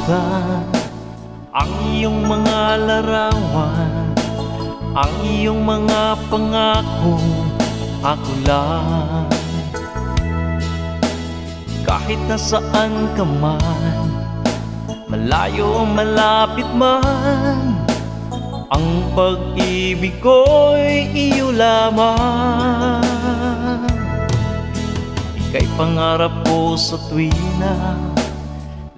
kalimutan ang iyong mga larawan, ang iyong mga pangako, ako lang. Kahit nasaan ka man, malayo o malapit man, ang pag-ibig ko'y iyo lamang. Ika'y pangarap ko sa tuwina,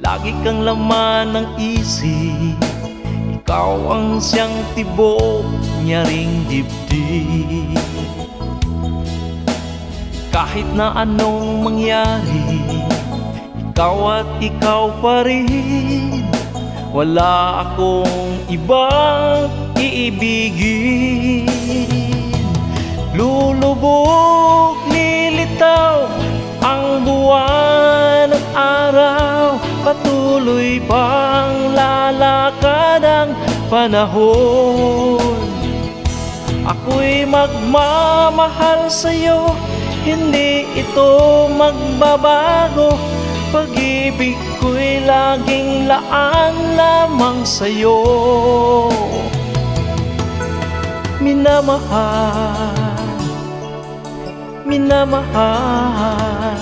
lagi kang laman ng isip. Ikaw ang siyang tibok niya ring dibdib. Kahit na anong mangyari, ikaw at ikaw pa rin. Wala akong ibang iibigin. Lulubog, lilitaw ang buwan at araw, patuloy pang lalakad ang panahon. Ako'y magmamahal sa'yo, hindi ito magbabago. Pag-ibig ko'y laging laan lamang sa'yo. Minamahal, minamahal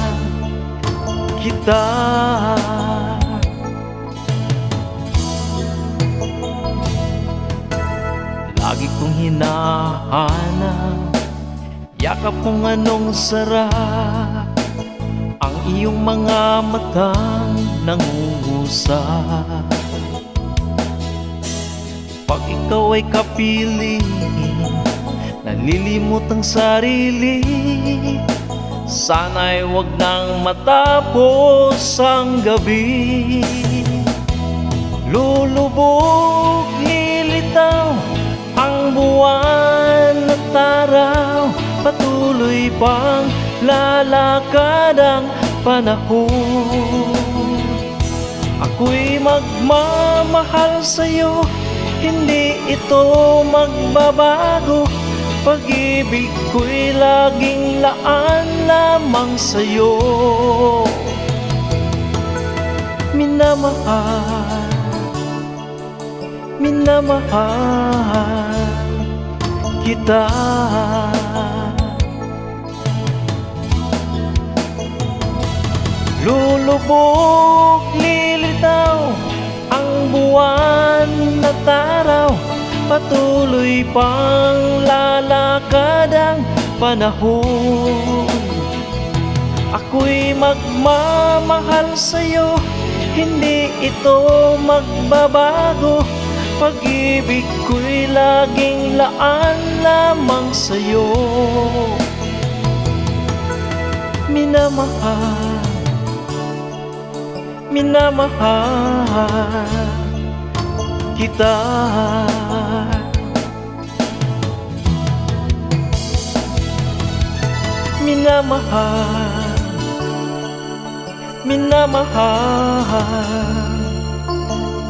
kita. Lagi kong hinahanap yakap kung anong sarap, ang iyong mga matang nangungusap. Pag ikaw ay kapiling, nalilimot ang sarili. Sana'y wag nang matapos ang gabi. Lulubog, lilitaw ang buwan at araw, patuloy pang lalakad ang panahon. Ako'y magmamahal sa'yo, hindi ito magbabago. Pag-ibig ko'y laging laan lamang sa'yo. Minamahal, minamahal kita. Lulubog, lilitaw ang buwan at araw, patuloy pang lalakad ang panahon. Ako'y magmamahal sa'yo, hindi ito magbabago. Pag-ibig ko'y laging laan lamang sa'yo. Minamahal, minamahal kita. Minamahal, minamahal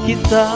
kita.